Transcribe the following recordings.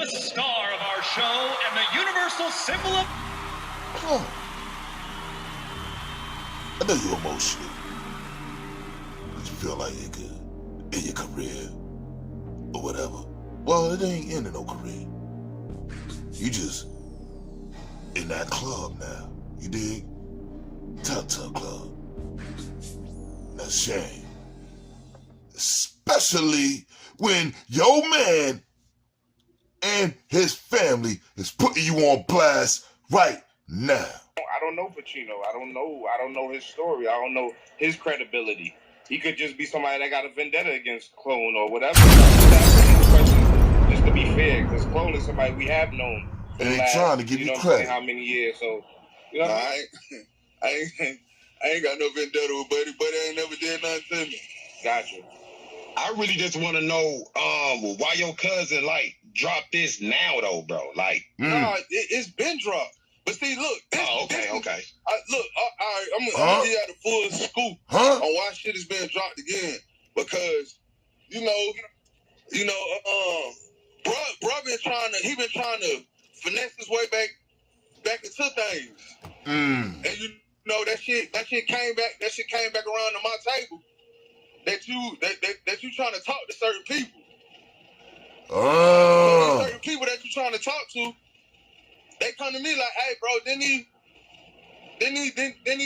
star of our show and the universal symbol of... Oh. I know you're emotional. But you feel like you're good in your career or whatever. Well, it ain't ending no career. You just in that club now. You dig? Tut-tut club. That's a shame. Especially when your man and his family is putting you on blast right now. I don't know Pacino. I don't know his story. I don't know his credibility. He could just be somebody that got a vendetta against Clone or whatever. Just to be fair, because Clone is somebody we have known. And they trying to give you credit. How many years? So, you know, I ain't got no vendetta with Buddy. Buddy ain't never did nothing to me. Gotcha. I really just want to know why your cousin dropped this now though, bro. No, it's been dropped. But see, look. Okay. I'm gonna give you the full scoop on why shit is being dropped again. Because bruh been trying to finesse his way back into things. And you know that shit came back around to my table. That you trying to talk to certain people. Oh. Certain people that you trying to talk to, they come to me like, hey bro, didn't he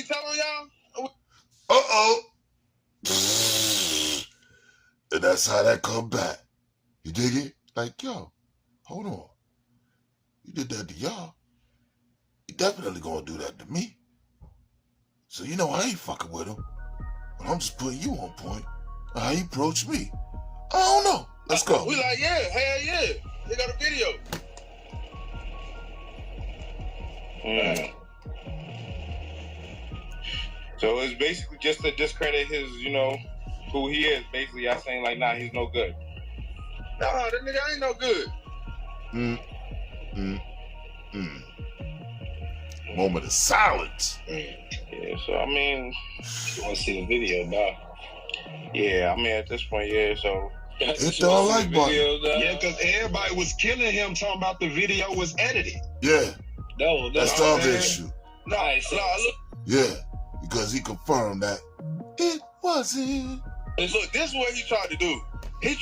tell on y'all? And that's how that come back. You dig it? Like, yo, hold on. You did that to y'all. You definitely gonna do that to me. So you know I ain't fucking with him. But I'm just putting you on point. How you approach me. I don't know. Let's go. We like, yeah, hell yeah. They got a video. So it's basically just to discredit his, who he is. Basically, y'all saying like, nah, he's no good. Nah, that nigga ain't no good. Moment of silence. Yeah, so I mean, you want to see the video, dog? Yeah, I mean at this point, yeah. So hit the like button. Yeah, because everybody was killing him, talking about the video was edited. Yeah, that's the other issue. Look. Yeah, because he confirmed that it wasn't. Look, this is what he tried to do. He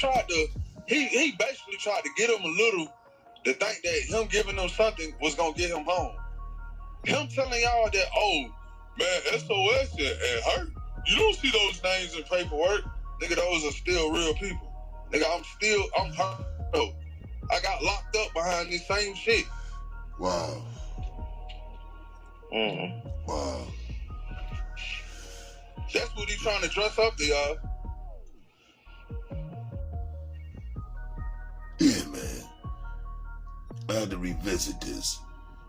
basically tried to get him a little to think that him giving them something was gonna get him home. Him telling y'all that, oh man, SOS and hurt. You don't see those names in paperwork. Nigga, those are still real people. Nigga, I'm hurt. I got locked up behind this same shit. Wow. Wow. That's what he trying to dress up to y'all. Yeah, man. I had to revisit this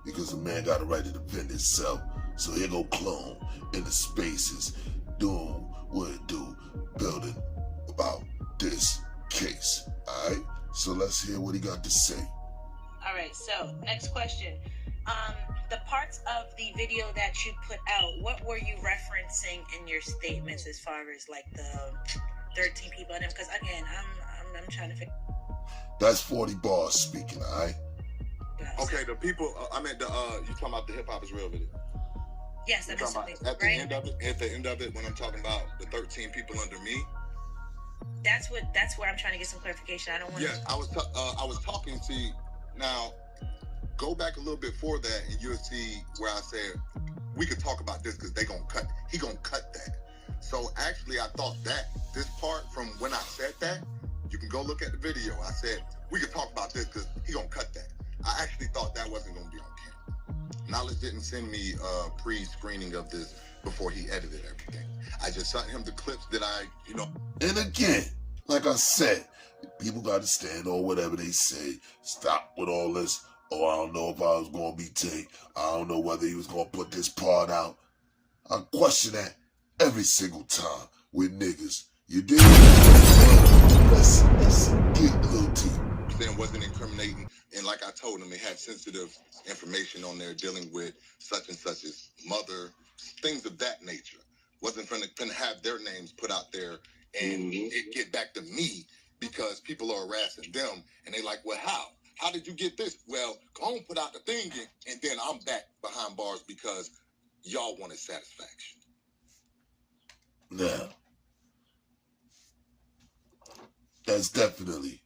because the man got a right to defend himself. So here go Clone in the spaces doing what it do, building about this case. All right? So let's hear what he got to say. All right, so next question. The parts of the video that you put out, what were you referencing in your statements as far as like the 13 people in them? Because again, I'm trying to figure. That's 40 bars speaking, all right? Okay, the people, I meant you talking about the Hip Hop Is Real video. Yes, that is something, at the end of it, when I'm talking about the 13 people under me. That's where I'm trying to get some clarification. I don't want. Yes, I was talking to you. Now, go back a little bit for that, and you'll see where I said we could talk about this because he gonna cut that. So actually, I thought that this part from when I said that, you can go look at the video. I said we could talk about this because he gonna cut that. I actually thought that wasn't gonna be on camera. Knowledge didn't send me a pre-screening of this before he edited everything. I just sent him the clips that And again, like I said, people got to stand on whatever they say. Stop with all this. Oh, I don't know if I was going to be taped. I don't know whether he was going to put this part out. I question that every single time with niggas. You dig? Let's get a little deep. Saying wasn't incriminating, and like I told him, it had sensitive information on there dealing with such and such as mother, things of that nature. Wasn't finna have their names put out there and it get back to me because people are harassing them, and they like, well, how how did you get this? Well, go on, put out the thing, and then I'm back behind bars because y'all wanted satisfaction. Now, that's definitely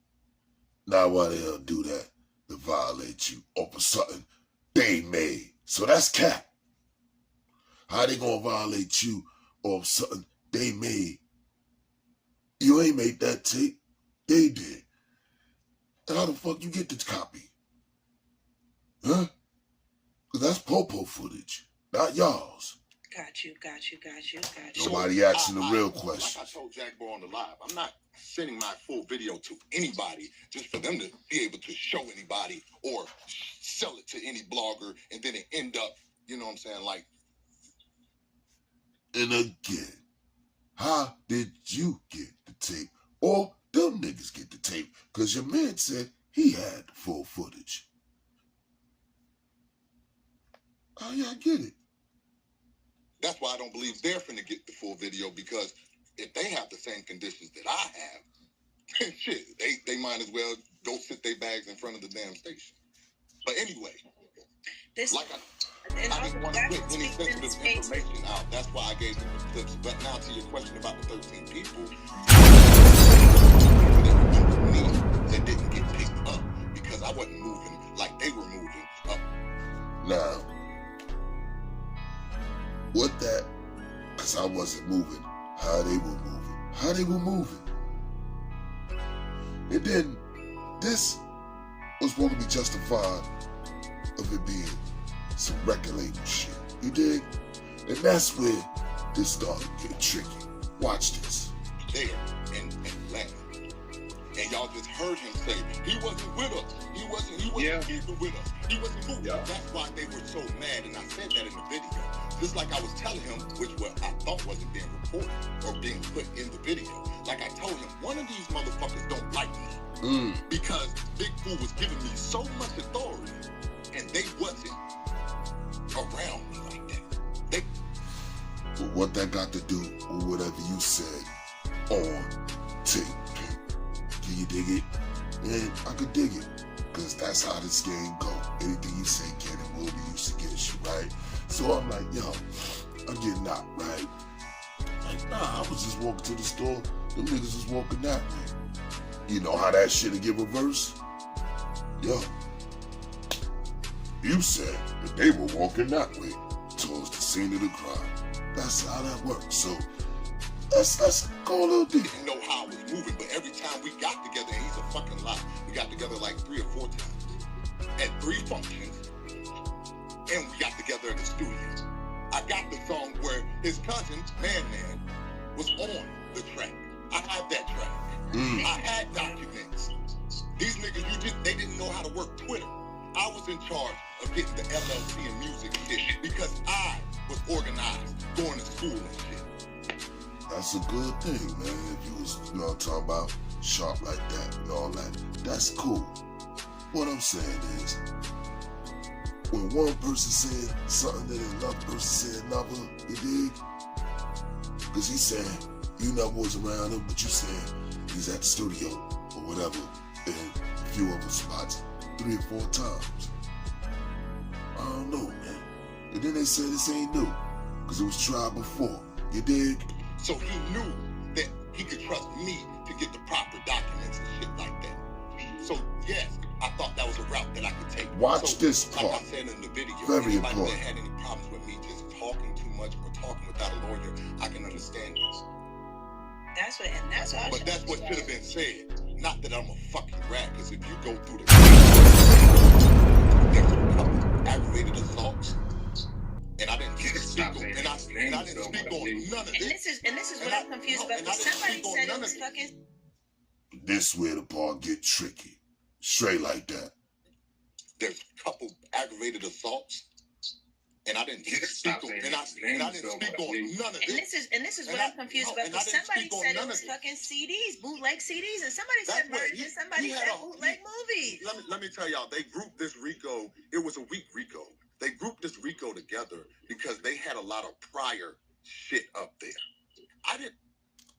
not why they'll do that, to violate you over something they made. So that's cap. How they gonna violate you over something they made? You ain't made that tape. They did. And how the fuck you get the copy? Huh? Because that's Popo footage, not y'all's. Got you. Nobody asking the real question. Like I told Jack Boy on the live, I'm not sending my full video to anybody just for them to be able to show anybody or sell it to any blogger, and then it end up, you know what I'm saying, like. And again, how did you get the tape? Or them niggas get the tape? Because your man said he had the full footage. Oh yeah, I get it. That's why I don't believe they're finna get the full video, because if they have the same conditions that I have, shit, they might as well go sit their bags in front of the damn station. But anyway, I didn't want to put any sensitive information out. That's why I gave them the clips. But now to your question about the 13 people, that didn't get picked up because I wasn't moving like they were moving up. Now, what that, because I wasn't moving, how they were moving. And then this was supposed to be justified of it being some record label shit. You dig? And that's where this started getting tricky. Watch this. There in Atlanta. And y'all just heard him say, he wasn't with us. He wasn't keeping with us. He wasn't moving. Yeah. That's why they were so mad. And I said that in the video. Just like I was telling him, which I thought wasn't being reported or being put in the video. Like I told him, one of these motherfuckers don't like me. Because Big Fool was giving me so much authority and they wasn't around me like that. But what that got to do with whatever you said on tape? Can you dig it? And I could dig it. Because that's how this game go. Anything you say can and will be used against you, right? So I'm like, yo, I'm getting out, right? Like, nah, I was just walking to the store. Them niggas was walking that way. You know how that shit'll get reversed? Yo, you said that they were walking that way towards the scene of the crime. That's how that works. So let's go a little deep. Didn't know how I was moving, but every time we got together, and he's a fucking lie, we got together like 3 or 4 times at 3 functions, and we got together at the studio. I got the song where his cousin, Man, was on the track. I had that track. I had documents. These niggas, they didn't know how to work Twitter. I was in charge of getting the LLC and music shit because I was organized, going to school and shit. That's a good thing, man. If you was, talking about sharp like that and all that, that's cool. What I'm saying is, when one person said something that another person said another, you dig? Because he said, you never was around him, but you said he's at the studio or whatever in a few other spots 3 or 4 times. I don't know, man. And then they said this ain't new, because it was tried before. You dig? So he knew that he could trust me to get the proper documents and shit like that. So yes, I thought that was a route that I could take. Watch this part. Like I said in the video, very anybody important. that had any problems with me just talking too much or talking without a lawyer, I can understand this. That's what. But that's what should have been said. Not that I'm a fucking rat, because if you go through the there's a couple aggravated assaults. And I didn't speak on, and I didn't speak on none of this. And this is what I'm confused about. Somebody said it was fucking. This where the part get tricky. Straight like that. There's a couple aggravated assaults, and I didn't speak on, and I didn't speak on none of this. And this is what I'm confused about. Because somebody said it was fucking CDs, bootleg CDs, and somebody said merge, and somebody said bootleg movies. Let me tell y'all, they grouped this RICO. It was a weak RICO. They grouped this RICO together because they had a lot of prior shit up there. I didn't.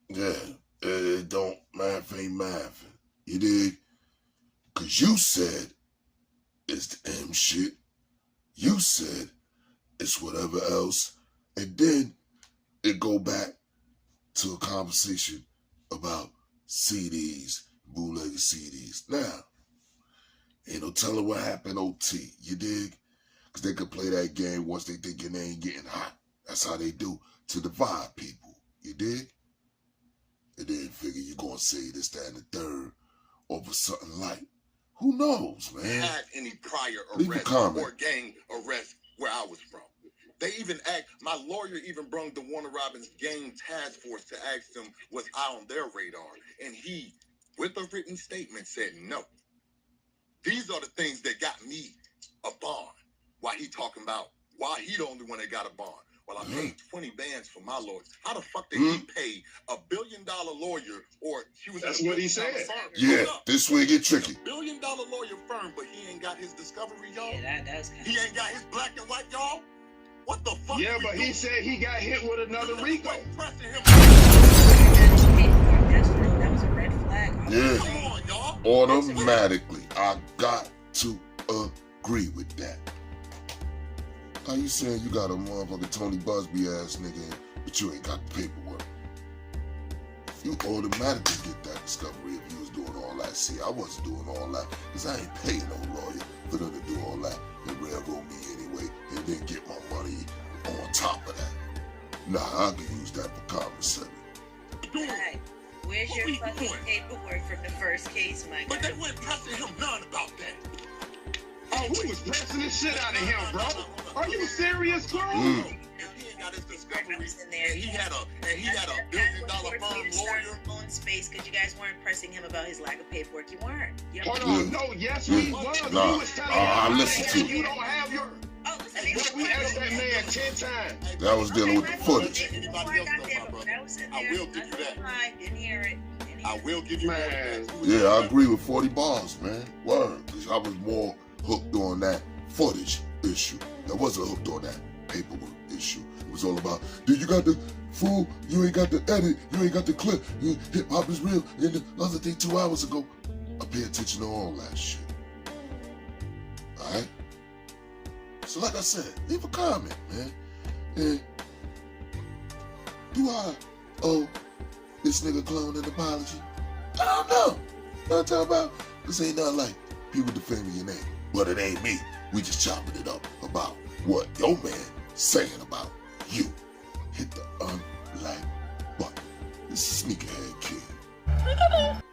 Yeah, it don't math ain't math. You dig? Because you said shit. You said it's whatever else. And then it go back to a conversation about CDs, bootleg CDs. Now, ain't no telling what happened OT, you dig? Because they could play that game once they thinking they ain't getting hot. That's how they do, to divide people, you dig? And then figure you gonna say this, that, and the third over something like, who knows, man? Had any prior Leave a arrest comment. or gang arrest where I was from. They even asked, my lawyer even brung the Warner Robins gang task force to ask them, was I on their radar? And he, with a written statement, said no. These are the things that got me a bond. Why he talking about why he the only one that got a bond? Well, I paid 20 bands for my lawyers. How the fuck did he pay $1 billion lawyer, or she was That's in a what he $1 billion said. firm? Yeah, Hold up. this way get tricky. $1 billion lawyer firm, but he ain't got his discovery, y'all. Yeah, that was kind He ain't got his black and white, y'all. What the fuck? Yeah, we but he doing? said he got hit with another Rico. Pressing him. That's real. That was a red flag. Yeah. Come on, y'all. Automatically, I got to agree with that. How you saying you got a motherfucking Tony Busby ass nigga, but you ain't got the paperwork? You automatically get that discovery if you was doing all that. See, I wasn't doing all that because I ain't paying no lawyer for them to do all that and railroad me anyway and then get my money on top of that. Nah, I can use that for conversation. Right. Where's What your we fucking doing? paperwork from the first case, my But guy? they weren't pressing him none about that. Oh, we was pressing the shit out of him, bro. Are you serious, bro? If he ain't got his discovery, and he had a $1 billion firm lawyer. Own space because you guys weren't pressing him about his lack of paperwork. You weren't. You Hold don't- on, no, yes, we was. Nah, We was telling I him, listened to you you. don't have your... Oh, listen, Bro, we asked that man 10 times. That was dealing with the footage. Before I got there, but when I was in I there, will give you that. I didn't hear it. I will give you Man. that. Yeah, I agree with 40 bars, man. Word. 'Cause I was more hooked on that footage issue. I wasn't hooked on that paperwork issue. It was all about, dude, you got the fool, you ain't got the edit, you ain't got the clip, hip hop is real. And the other thing 2 hours ago, I pay attention to all that shit. Alright? So like I said, leave a comment, man. And do I owe this nigga clone an apology? I don't know. What I'm talking about? This ain't nothing like people defaming your name. But it ain't me. We just chopping it up about what your man saying about you. Hit the unlike button. This is Sneakerhead Kid.